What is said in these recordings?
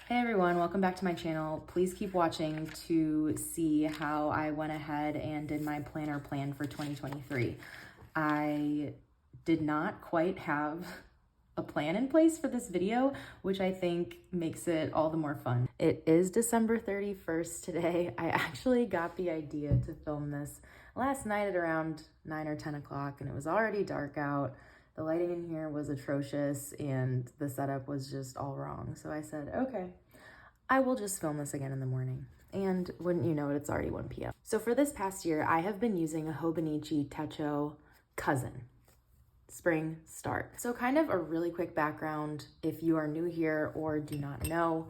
Hey everyone, welcome back to my channel. Please keep watching to see how I went ahead and did my planner plan for 2023. I did not quite have a plan in place for this video, which I think makes it all the more fun. It is December 31st today. I actually got the idea to film this last night at around 9 or 10 o'clock and it was already dark out. The lighting in here was atrocious and the setup was just all wrong. So I said, okay, I will just film this again in the morning. And wouldn't you know it, it's already 1 p.m. So for this past year, I have been using a hobonichi techo cousin, spring start. So kind of a really quick background if you are new here or do not know,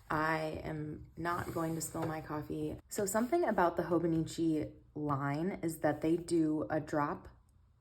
I am not going to spill my coffee. So something about the hobonichi line is that they do a drop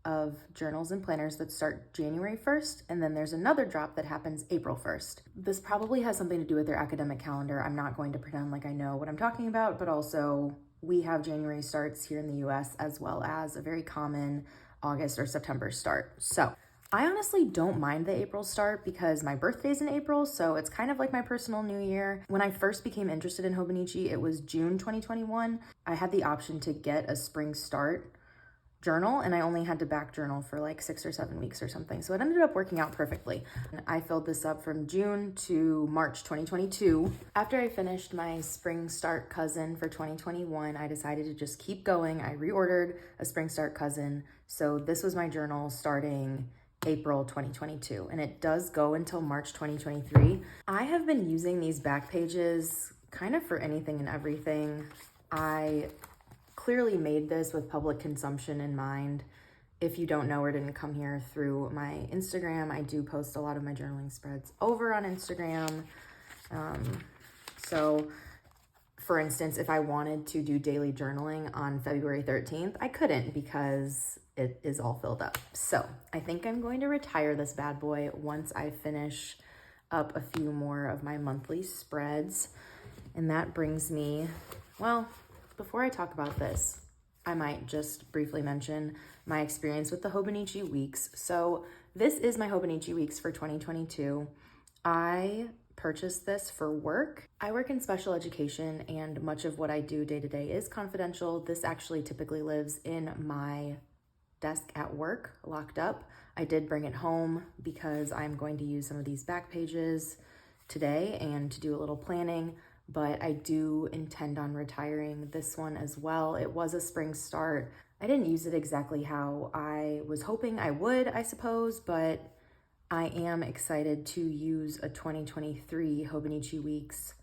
of journals and planners that start January 1st, and then there's another drop that happens April 1st. This probably has something to do with their academic calendar. I'm not going to pretend like I know what I'm talking about, but also we have January starts here in the US as well as a very common August or September start. So I honestly don't mind the April start because my birthday's in April, so it's kind of like my personal new year. When I first became interested in hobonichi, it was June 2021. I had the option to get a spring start journal and I only had to back journal for like 6 or 7 weeks or something. So it ended up working out perfectly. I filled this up from June to March 2022. After I finished my spring start cousin for 2021, I decided to just keep going. I reordered a spring start cousin. So this was my journal starting April 2022 and it does go until March 2023. I have been using these back pages kind of for anything and everything. I clearly made this with public consumption in mind. If you don't know or didn't come here through my Instagram, I do post a lot of my journaling spreads over on Instagram. So for instance, if I wanted to do daily journaling on February 13th, I couldn't because it is all filled up. So I think I'm going to retire this bad boy once I finish up a few more of my monthly spreads. And that brings me, well, before I talk about this, I might just briefly mention my experience with the hobonichi weeks. So this is my hobonichi weeks for 2022. I purchased this for work. I work in special education and much of what I do day to day is confidential. This actually typically lives in my desk at work, locked up. I did bring it home because I'm going to use some of these back pages today and to do a little planning. But I do intend on retiring this one as well. It was a spring start. I didn't use it exactly how I was hoping I would, I suppose, but I am excited to use a 2023 hobonichi weeks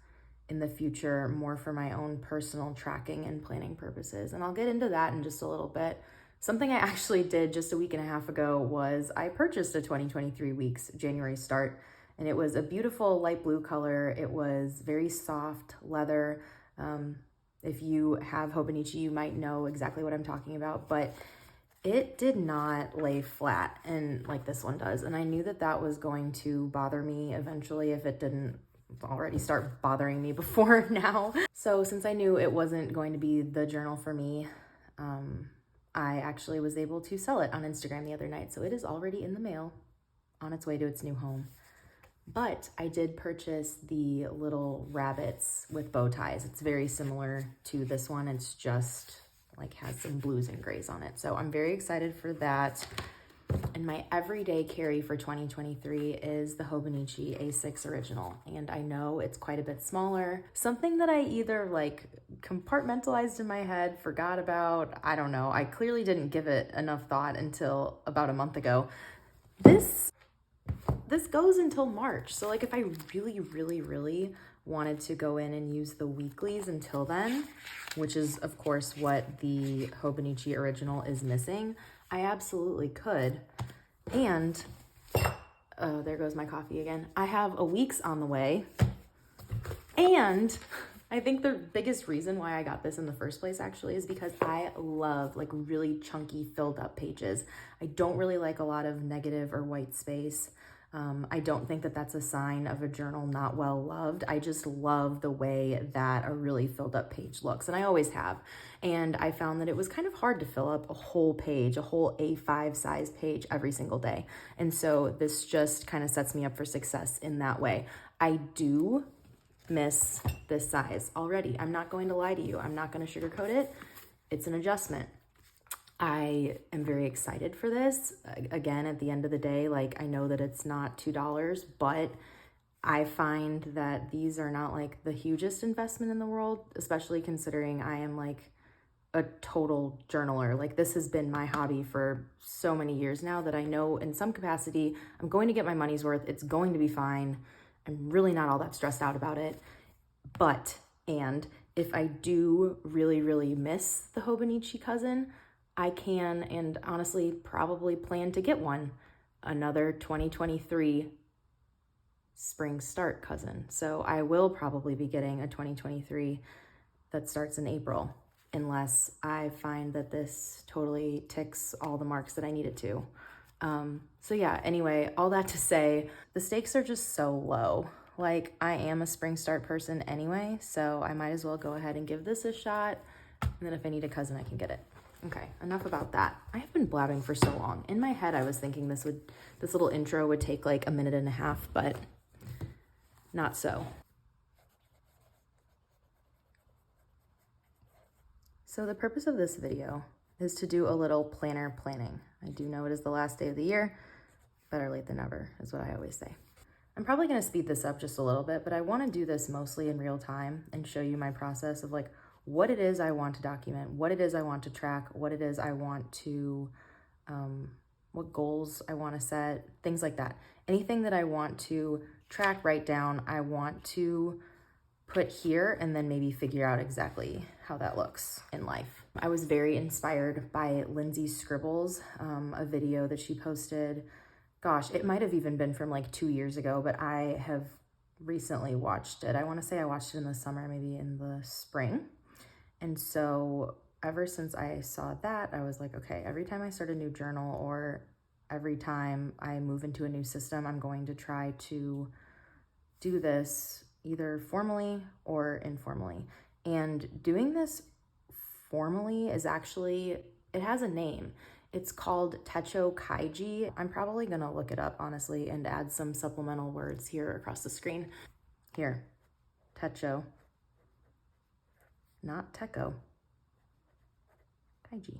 in the future more for my own personal tracking and planning purposes. And I'll get into that in just a little bit. Something I actually did just a week and a half ago was I purchased a 2023 weeks January start. And it was a beautiful light blue color. It was very soft leather. If you have hobonichi, you might know exactly what I'm talking about, but it did not lay flat and like this one does. And I knew that that was going to bother me eventually if it didn't already start bothering me before now. So since I knew it wasn't going to be the journal for me, I actually was able to sell it on Instagram the other night. So it is already in the mail on its way to its new home. But I did purchase the little rabbits with bow ties. It's very similar to this one. It's just like has some blues and grays on it. So I'm very excited for that. And my everyday carry for 2023 is the hobonichi A6 original. And I know it's quite a bit smaller. Something that I either like compartmentalized in my head, forgot about, I don't know. I clearly didn't give it enough thought until about a month ago. This goes until March. So like if I really wanted to go in and use the weeklies until then, which is of course what the hobonichi original is missing, I absolutely could. And, oh, there goes my coffee again. I have a weeks on the way. And I think the biggest reason why I got this in the first place actually is because I love like really chunky filled up pages. I don't really like a lot of negative or white space. I don't think that that's a sign of a journal not well loved. I just love the way that a really filled up page looks, and I always have. And I found that it was kind of hard to fill up a whole page, a whole A5 size page every single day. And so this just kind of sets me up for success in that way. I do miss this size already. I'm not going to lie to you. I'm not going to sugarcoat it. It's an adjustment. I am very excited for this. Again, at the end of the day, like I know that it's not $2, but I find that these are not like the hugest investment in the world, especially considering I am like a total journaler. Like this has been my hobby for so many years now that I know in some capacity I'm going to get my money's worth. It's going to be fine. I'm really not all that stressed out about it. But, and if I do really, really miss the hobonichi cousin, I can, and honestly probably plan to get one, another 2023 spring start cousin. So I will probably be getting a 2023 that starts in April, unless I find that this totally ticks all the marks that I need it to. So yeah, anyway, all that to say, the stakes are just so low. Like I am a spring start person anyway, so I might as well go ahead and give this a shot. And then if I need a cousin, I can get it. Okay, enough about that. I have been blabbing for so long. In my head, I was thinking this little intro would take like a minute and a half, but not so. So the purpose of this video is to do a little planner planning. I do know it is the last day of the year. Better late than never is what I always say. I'm probably going to speed this up just a little bit, but I want to do this mostly in real time and show you my process of like what it is I want to document, what it is I want to track, what it is I want to, what goals I want to set, things like that. Anything that I want to track, write down, I want to put here and then maybe figure out exactly how that looks in life. I was very inspired by Lindsay's scribbles, a video that she posted. Gosh, it might have even been from like 2 years ago, but I have recently watched it. I want to say I watched it in the summer, maybe in the spring. And so ever since I saw that, I was like, okay, every time I start a new journal or every time I move into a new system, I'm going to try to do this either formally or informally. And doing this formally is actually, it has a name. It's called techo kaigi. I'm probably gonna look it up, honestly, and add some supplemental words here across the screen. Here, techo, not techo, kaigi.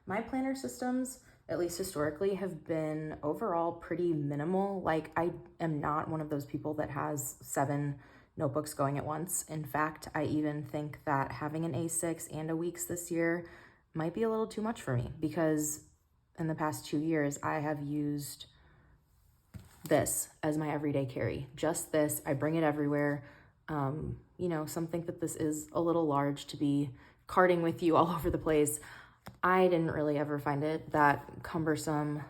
My planner systems, at least historically, have been overall pretty minimal. Like I am not one of those people that has 7 notebooks going at once. In fact, I even think that having an A6 and a Weeks this year might be a little too much for me, because in the past 2 years, I have used this as my everyday carry. Just this, I bring it everywhere. You know, some think that this is a little large to be carting with you all over the place. I didn't really ever find it that cumbersome,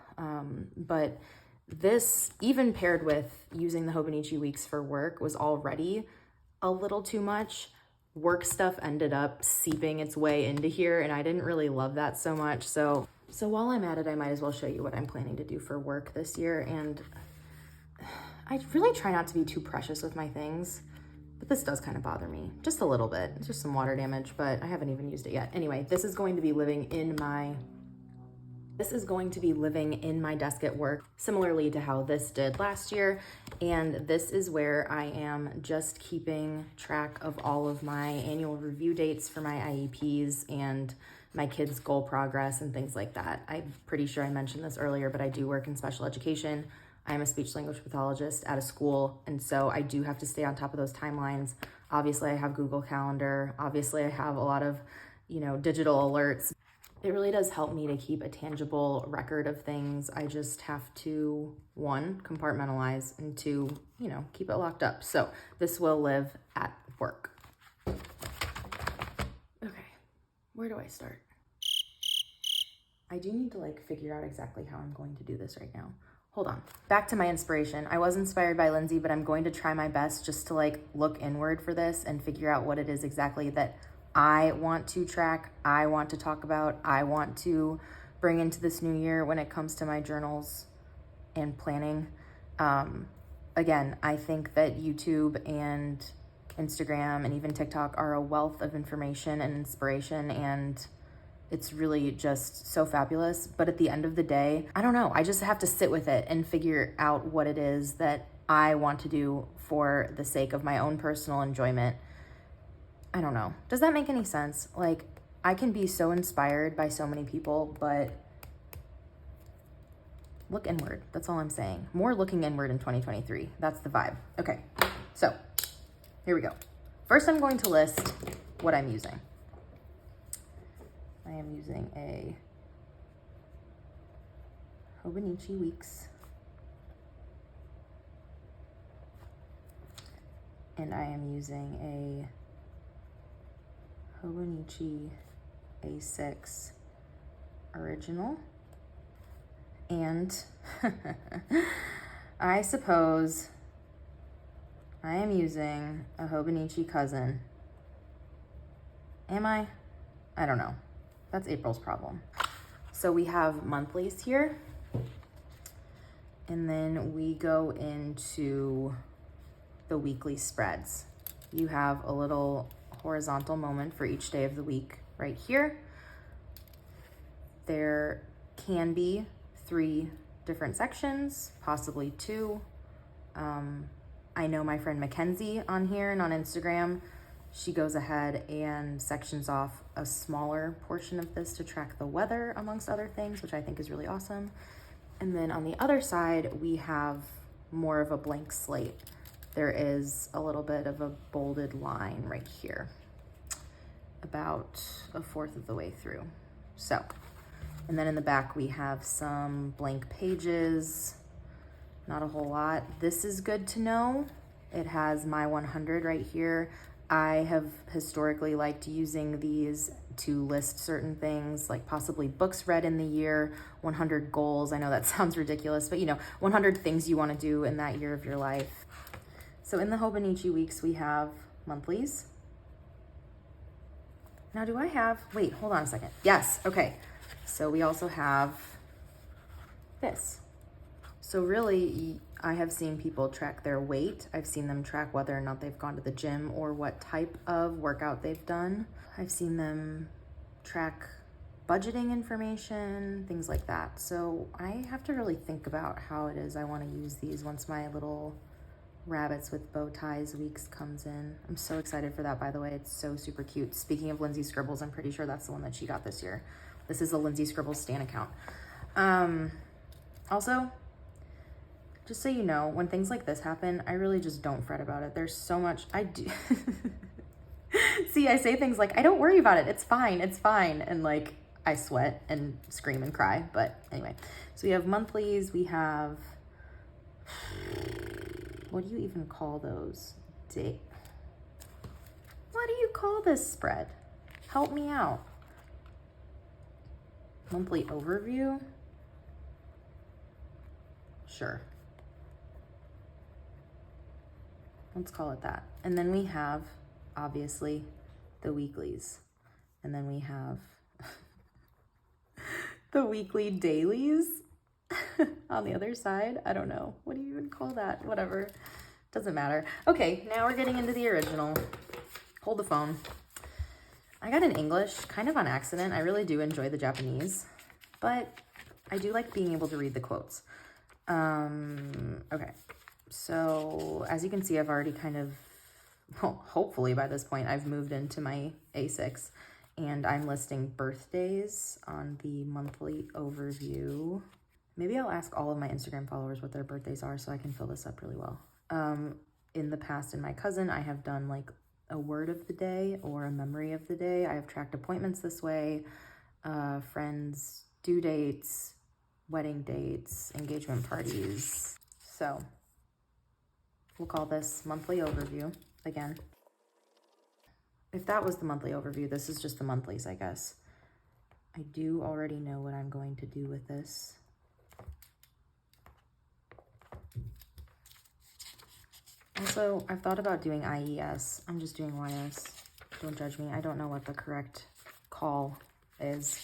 but this, even paired with using the Hobonichi Weeks for work, was already a little too much. Work stuff ended up seeping its way into here, and I didn't really love that so much. So while I'm at it, I might as well show you what I'm planning to do for work this year. And I really try not to be too precious with my things, but this does kind of bother me just a little bit. It's just some water damage, but I haven't even used it yet. Anyway, this is going to be living in my desk at work, similarly to how this did last year. And this is where I am just keeping track of all of my annual review dates for my IEPs and my kids' goal progress and things like that. I'm pretty sure I mentioned this earlier, but I do work in special education. I'm a speech language pathologist at a school, and so I do have to stay on top of those timelines. Obviously, I have Google Calendar. Obviously, I have a lot of, digital alerts. It really does help me to keep a tangible record of things. I just have to, 1, compartmentalize, and 2, keep it locked up. So this will live at work. Okay, where do I start? I do need to figure out exactly how I'm going to do this right now. Hold on. Back to my inspiration. I was inspired by Lindsay, but I'm going to try my best just to look inward for this and figure out what it is exactly that I want to track, I want to talk about, I want to bring into this new year when it comes to my journals and planning. Again, I think that YouTube and Instagram and even TikTok are a wealth of information and inspiration, and it's really just so fabulous. But at the end of the day, I don't know, I just have to sit with it and figure out what it is that I want to do for the sake of my own personal enjoyment. I don't know. Does that make any sense? Like, I can be so inspired by so many people, but look inward. That's all I'm saying. More looking inward in 2023. That's the vibe. Okay, so here we go. First, I'm going to list what I'm using. I am using a Hobonichi Weeks. And I am using a Hobonichi A6 original. And I suppose I am using a Hobonichi cousin. Am I? I don't know. That's April's problem. So we have monthlies here. And then we go into the weekly spreads. You have a little horizontal moment for each day of the week right here. There can be 3 different sections, possibly 2. I know my friend Mackenzie on here and on Instagram, she goes ahead and sections off a smaller portion of this to track the weather, amongst other things, which I think is really awesome. And then on the other side, we have more of a blank slate. There is a little bit of a bolded line right here, about 1/4 of the way through. So, and then in the back, we have some blank pages, not a whole lot. This is good to know. It has my 100 right here. I have historically liked using these to list certain things, like possibly books read in the year, 100 goals. I know that sounds ridiculous, but 100 things you want to do in that year of your life. So in the Hobonichi Weeks, we have monthlies. Now do I have, wait, hold on a second. Yes, okay. So we also have this. So really, I have seen people track their weight. I've seen them track whether or not they've gone to the gym or what type of workout they've done. I've seen them track budgeting information, things like that. So I have to really think about how it is I want to use these once my little rabbits with bow ties weeks comes in. I'm so excited for that, by the way. It's so super cute. Speaking of Lindsay Scribbles, I'm pretty sure that's the one that she got this year. This is a Lindsay Scribbles Stan account. Also, just so you know, when things like this happen, I really just don't fret about it. There's so much I do. See, I say things like, I don't worry about it. It's fine. It's fine. And like, I sweat and scream and cry. But anyway, so we have monthlies. We have, what do you even call those? What do you call this spread? Help me out. Monthly overview? Sure. Let's call it that. And then we have, obviously, the weeklies. And then we have the weekly dailies on the other side. I don't know. What do you even call that? Whatever. Doesn't matter. Okay, now we're getting into the original. Hold the phone. I got an English kind of on accident. I really do enjoy the Japanese, but I do like being able to read the quotes. Okay. So as you can see, I've already kind of, well, hopefully by this point, I've moved into my A6 and I'm listing birthdays on the monthly overview. Maybe I'll ask all of my Instagram followers what their birthdays are so I can fill this up really well. In the past, in my cousin, I have done like a word of the day or a memory of the day. I have tracked appointments this way, friends' due dates, wedding dates, engagement parties. So we'll call this monthly overview again. If that was the monthly overview, this is just the monthlies, I guess. I do already know what I'm going to do with this. Also, I've thought about doing IES. I'm just doing YS. Don't judge me. I don't know what the correct call is.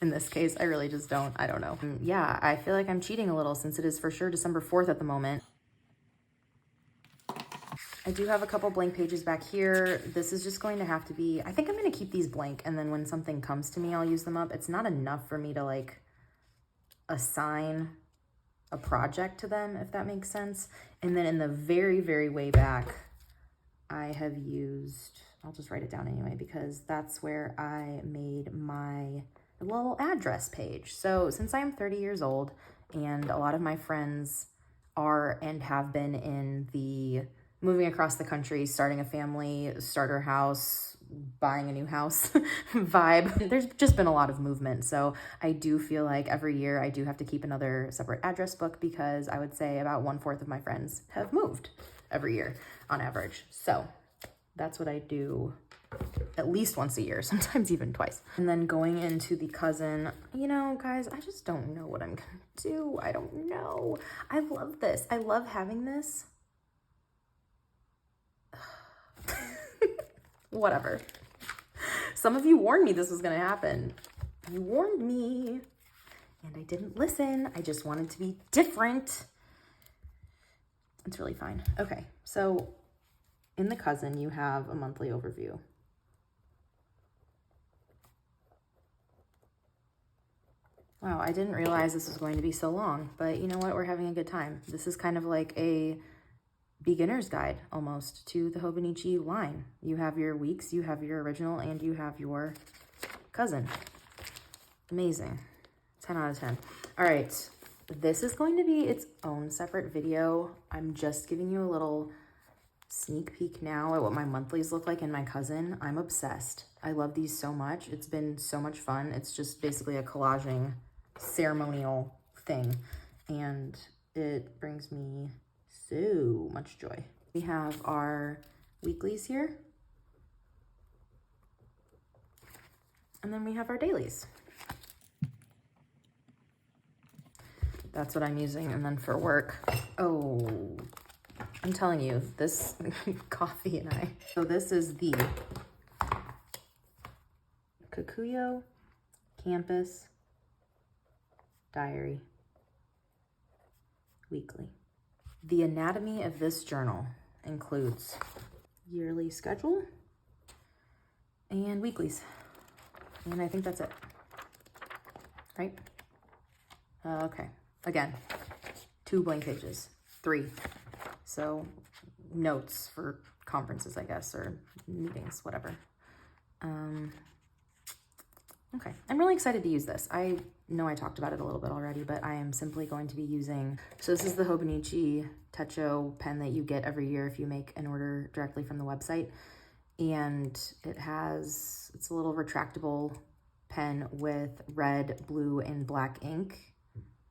In this case, I really just don't. I don't know. Yeah, I feel like I'm cheating a little since it is for sure December 4th at the moment. I do have a couple blank pages back here. This is just going to have to be, I think I'm going to keep these blank, and then when something comes to me, I'll use them up. It's not enough for me to like assign a project to them, if that makes sense. And then in the very, very way back, I have used, I'll just write it down anyway, because that's where I made my little address page. So since I'm 30 years old and a lot of my friends are and have been in the moving across the country, starting a family, starter house, buying a new house vibe, there's just been a lot of movement. So I do feel like every year I do have to keep another separate address book, because I would say about 1/4 of my friends have moved every year on average. So that's what I do at least once a year, sometimes even twice. And then going into the cousin, you know, guys, I just don't know what I'm gonna do. I don't know. I love this. I love having this. Whatever. Some of you warned me this was gonna happen. You warned me and I didn't listen. I just wanted to be different. It's really fine. Okay, so in the cousin, you have a monthly overview. Wow, I didn't realize this was going to be so long, but you know what? We're having a good time. This is kind of like a beginner's guide almost to the hobonichi line. You have your weeks, you have your original, and you have your cousin. Amazing. 10 out of 10. All right, this is going to be its own separate video. I'm just giving you a little sneak peek now at what my monthlies look like in my cousin. I'm obsessed. I love these so much. It's been so much fun. It's just basically a collaging ceremonial thing, and it brings me so much joy. We have our weeklies here, and then we have our dailies. That's what I'm using. And then for work, oh, I'm telling you, this coffee and I. So this is the Kokuyo Campus Diary Weekly. The anatomy of this journal includes yearly schedule and weeklies. And I think that's it, right? Okay, again, 2 blank pages, 3. So notes for conferences, I guess, or meetings, whatever. Okay, I'm really excited to use this. I know I talked about it a little bit already, but I am simply going to be using, so this is the Hobonichi Techo pen that you get every year if you make an order directly from the website. And it's a little retractable pen with red, blue, and black ink.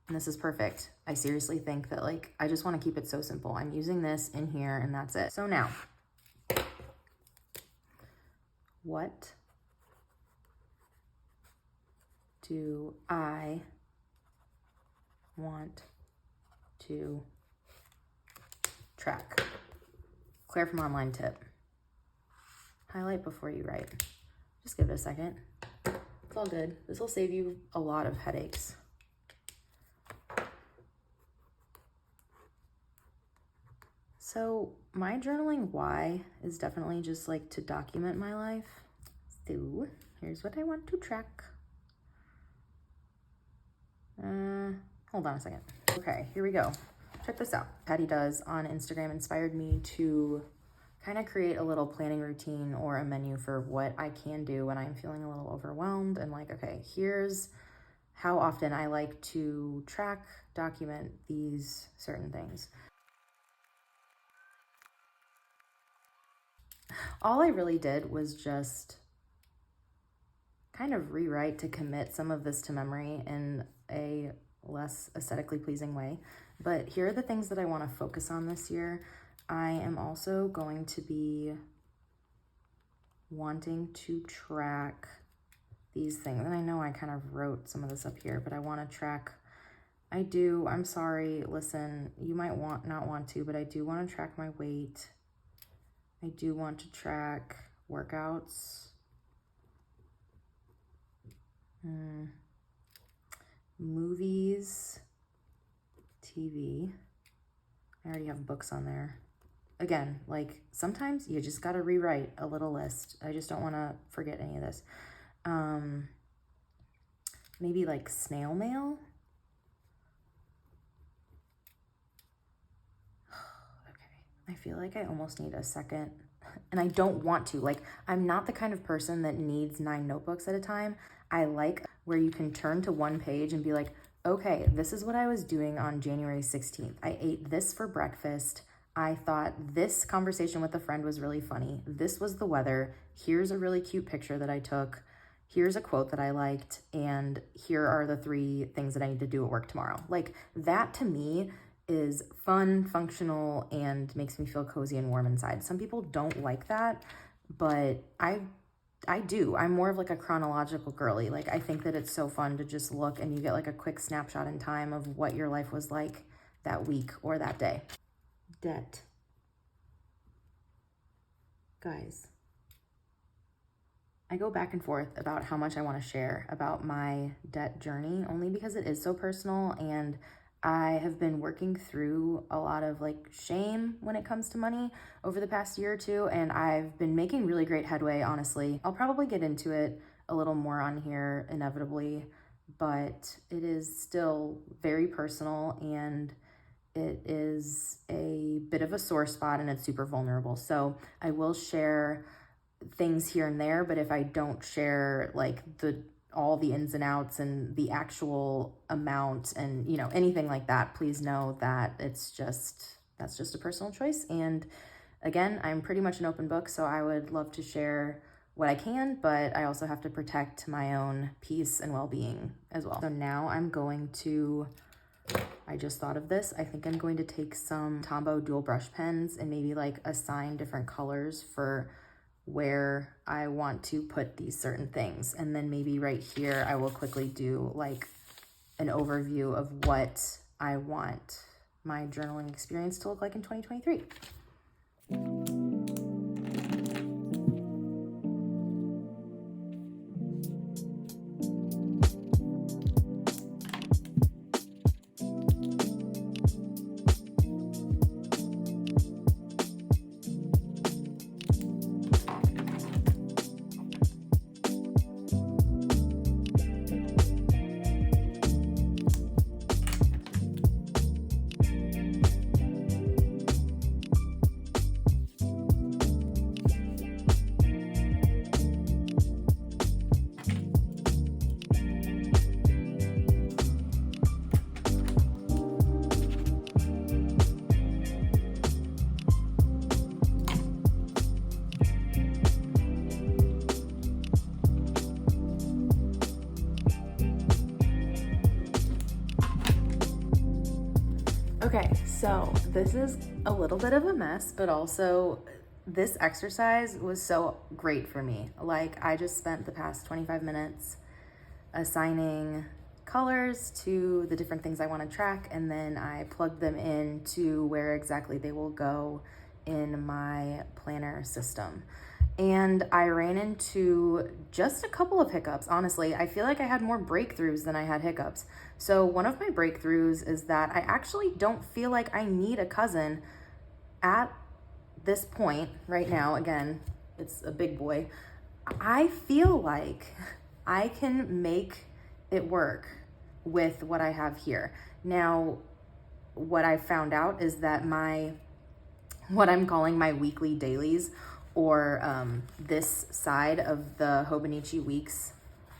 And this is perfect. I seriously think that, like, I just want to keep it so simple. I'm using this in here and that's it. So now, what do I want to track? Claire from Online Tip. Highlight before you write. Just give it a second. It's all good. This will save you a lot of headaches. So my journaling why is definitely just like to document my life. So here's what I want to track. Hold on a second. Okay, here we go. Check this out. Patty Does on Instagram inspired me to kind of create a little planning routine or a menu for what I can do when I'm feeling a little overwhelmed, and like, okay, here's how often I like to track, document these certain things. All I really did was just kind of rewrite to commit some of this to memory in a less aesthetically pleasing way. But here are the things that I want to focus on this year. I am also going to be wanting to track these things. And I know I kind of wrote some of this up here, but I want to track, I'm sorry, listen, you might not want to, but I do want to track my weight. I do want to track workouts. Movies, TV. I already have books on there. Again, like sometimes you just got to rewrite a little list. I just don't want to forget any of this. Maybe like snail mail. I feel like I almost need a second, and I don't want to. Like, I'm not the kind of person that needs 9 notebooks at a time. I like where you can turn to one page and be like, okay, this is what I was doing on January 16th. I ate this for breakfast. I thought this conversation with a friend was really funny. This was the weather. Here's a really cute picture that I took. Here's a quote that I liked. And here are the 3 things that I need to do at work tomorrow. Like, that to me is fun, functional, and makes me feel cozy and warm inside. Some people don't like that, but I do. I'm more of like a chronological girly. Like, I think that it's so fun to just look and you get like a quick snapshot in time of what your life was like that week or that day. Debt. Guys, I go back and forth about how much I want to share about my debt journey, only because it is so personal, and I have been working through a lot of like shame when it comes to money over the past year or two, and I've been making really great headway, honestly. I'll probably get into it a little more on here inevitably, but it is still very personal, and it is a bit of a sore spot, and it's super vulnerable. So I will share things here and there, but if I don't share like all the ins and outs and the actual amount and, you know, anything like that, please know that that's just a personal choice. And again, I'm pretty much an open book, so I would love to share what I can, but I also have to protect my own peace and well-being as well. So now I just thought of this. I think I'm going to take some Tombow dual brush pens and maybe like assign different colors for where I want to put these certain things. And then maybe right here, I will quickly do like an overview of what I want my journaling experience to look like in 2023. Okay, so this is a little bit of a mess, but also this exercise was so great for me. Like, I just spent the past 25 minutes assigning colors to the different things I want to track, and then I plugged them into where exactly they will go in my planner system. And I ran into just a couple of hiccups. Honestly, I feel like I had more breakthroughs than I had hiccups. So one of my breakthroughs is that I actually don't feel like I need a cousin at this point right now. Again, it's a big boy. I feel like I can make it work with what I have here. Now, what I found out is that what I'm calling my weekly dailies, or this side of the Hobonichi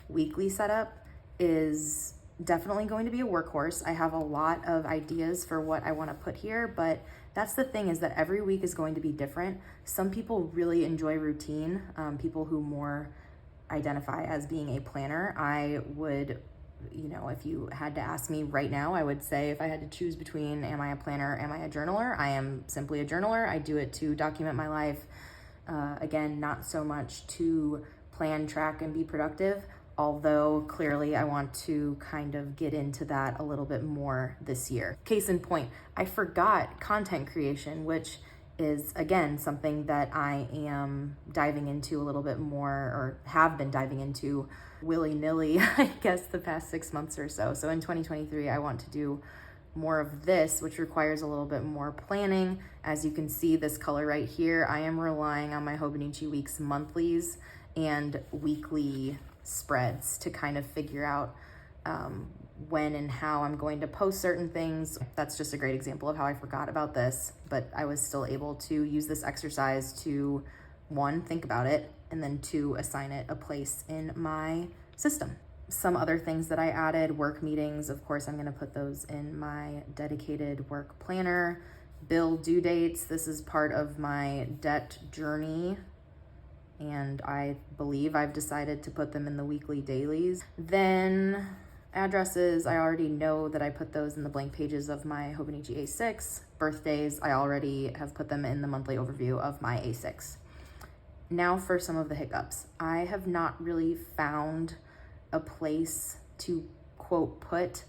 weekly setup, is definitely going to be a workhorse. I have a lot of ideas for what I want to put here, but that's the thing, is that every week is going to be different. Some people really enjoy routine, people who more identify as being a planner. I would, you know, if you had to ask me right now, I would say if I had to choose between am I a planner, am I a journaler, I am simply a journaler. I do it to document my life. Again, not so much to plan, track, and be productive, although clearly I want to kind of get into that a little bit more this year. Case in point, I forgot content creation, which is, again, something that I am diving into a little bit more, or have been diving into willy-nilly, I guess, the past 6 months or so. So in 2023, I want to do more of this, which requires a little bit more planning. As you can see, this color right here, I am relying on my Hobonichi Weeks monthlies and weekly spreads to kind of figure out when and how I'm going to post certain things. That's just a great example of how I forgot about this, but I was still able to use this exercise to, one, think about it, and then two, assign it a place in my system. Some other things that I added, work meetings, of course, I'm gonna put those in my dedicated work planner. Bill due dates, this is part of my debt journey, and I believe I've decided to put them in the weekly dailies. Then addresses, I already know that I put those in the blank pages of my Hobonichi A6. Birthdays, I already have put them in the monthly overview of my A6. Now for some of the hiccups. I have not really found a place to, quote, put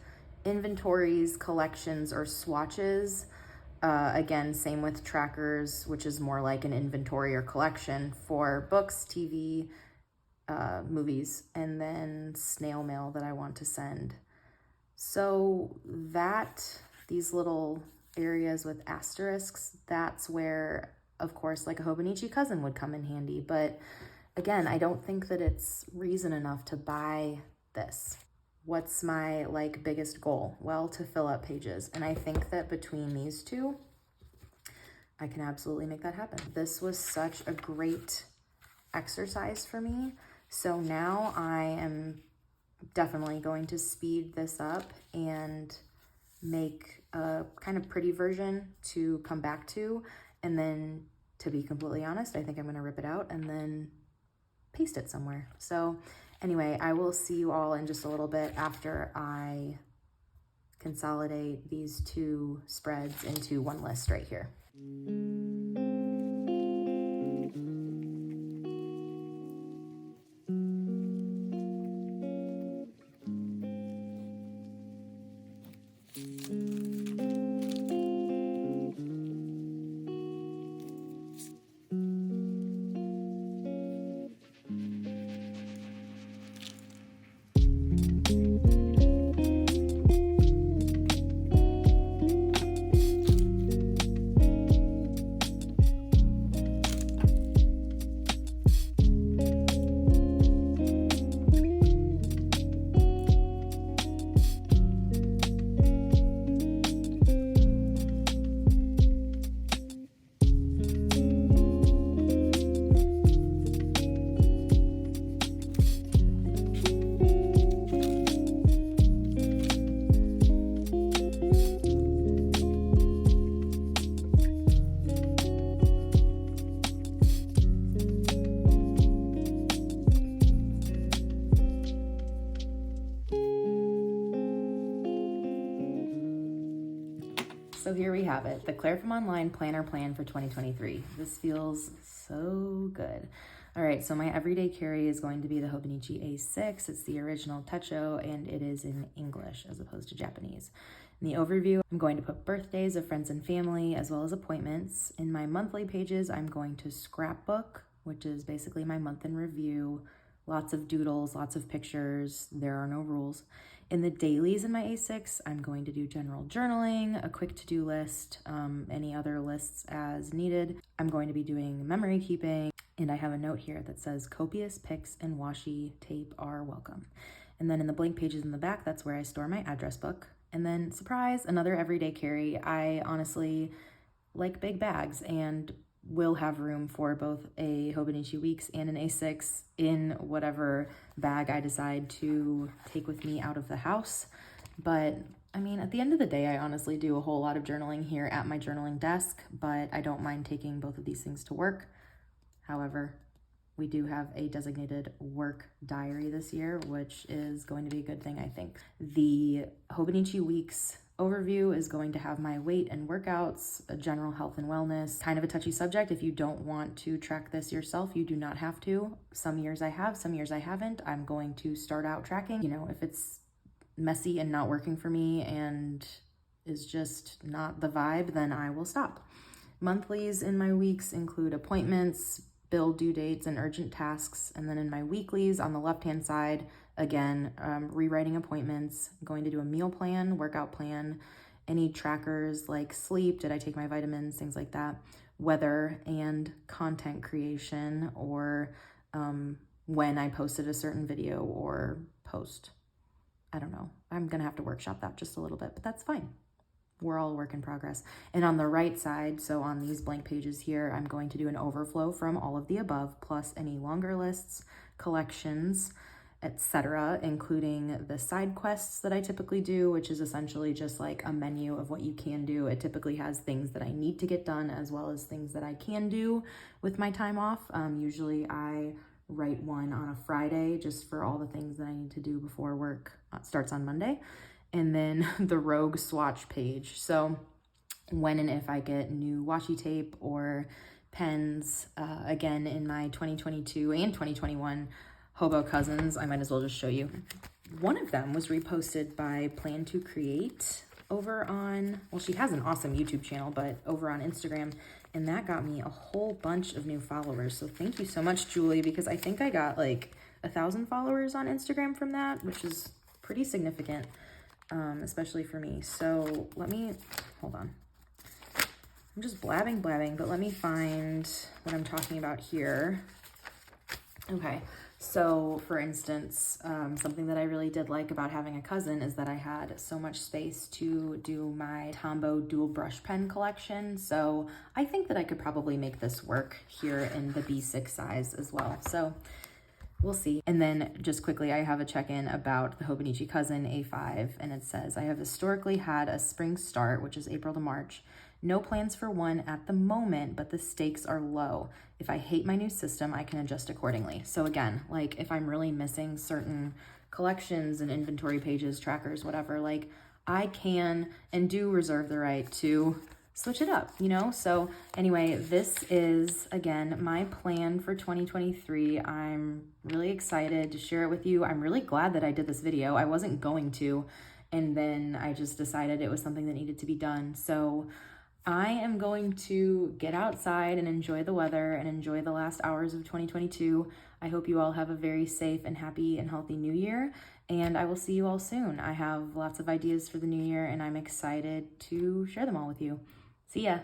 inventories, collections, or swatches. Again, same with trackers, which is more like an inventory or collection for books, TV, movies, and then snail mail that I want to send. So these little areas with asterisks, that's where, of course, like a Hobonichi cousin would come in handy. But again, I don't think that it's reason enough to buy this. What's my biggest goal? Well, to fill up pages. And I think that between these two, I can absolutely make that happen. This was such a great exercise for me. So now I am definitely going to speed this up and make a kind of pretty version to come back to. And then, to be completely honest, I think I'm gonna rip it out and then paste it somewhere. So anyway, I will see you all in just a little bit after I consolidate these two spreads into one list right here. So here we have it, the Claire from Online Planner Plan for 2023. This feels so good. All right, so my everyday carry is going to be the Hobonichi A6. It's the original techo, and it is in English as opposed to Japanese. In the overview, I'm going to put birthdays of friends and family, as well as appointments. In my monthly pages, I'm going to scrapbook, which is basically my month in review. Lots of doodles, lots of pictures. There are no rules. In the dailies in my A6, I'm going to do general journaling, a quick to-do list, any other lists as needed. I'm going to be doing memory keeping, and I have a note here that says copious pics and washi tape are welcome. And then in the blank pages in the back, that's where I store my address book. And then, surprise, another everyday carry. I honestly like big bags and will have room for both a Hobonichi Weeks and an A6 in whatever bag I decide to take with me out of the house. But I mean, at the end of the day, I honestly do a whole lot of journaling here at my journaling desk, but I don't mind taking both of these things to work. However, we do have a designated work diary this year, which is going to be a good thing, I think. The Hobonichi Weeks overview is going to have my weight and workouts, general health and wellness, kind of a touchy subject. If you don't want to track this yourself, you do not have to. Some years I have, some years I haven't. I'm going to start out tracking. You know, if it's messy and not working for me and is just not the vibe, then I will stop. Monthlies in my weeks include appointments, bill due dates, and urgent tasks. And then in my weeklies on the left-hand side, again, rewriting appointments, going to do a meal plan, workout plan, any trackers like sleep, did I take my vitamins, things like that, weather, and content creation, or when I posted a certain video or post. I don't know. I'm gonna have to workshop that just a little bit, but that's fine. We're all a work in progress. And on the right side, so on these blank pages here, I'm going to do an overflow from all of the above, plus any longer lists, collections, etc., including the side quests that I typically do, which is essentially just like a menu of what you can do. It typically has things that I need to get done as well as things that I can do with my time off. Usually I write one on a Friday just for all the things that I need to do before work starts on Monday. And then the rogue swatch page. So when and if I get new washi tape or pens, again, in my 2022 and 2021 Hobo Cousins, I might as well just show you. One of them was reposted by Plan to Create over on, well, she has an awesome YouTube channel, but over on Instagram, and that got me a whole bunch of new followers. So thank you so much, Julie, because I think I got like 1,000 followers on Instagram from that, which is pretty significant. Especially for me. So let me, hold on. I'm just blabbing, but let me find what I'm talking about here. Okay, so for instance, something that I really did like about having a cousin is that I had so much space to do my Tombow dual brush pen collection. So I think that I could probably make this work here in the B6 size as well. So we'll see. And then just quickly, I have a check-in about the Hobonichi Cousin A5, and it says, I have historically had a spring start, which is April to March. No plans for one at the moment, but the stakes are low. If I hate my new system, I can adjust accordingly. So again, like if I'm really missing certain collections and inventory pages, trackers, whatever, like I can and do reserve the right to switch it up, you know? So anyway, this is, again, my plan for 2023. I'm really excited to share it with you. I'm really glad that I did this video. I wasn't going to, and then I just decided it was something that needed to be done. So I am going to get outside and enjoy the weather and enjoy the last hours of 2022. I hope you all have a very safe and happy and healthy new year, and I will see you all soon. I have lots of ideas for the new year, and I'm excited to share them all with you. See ya.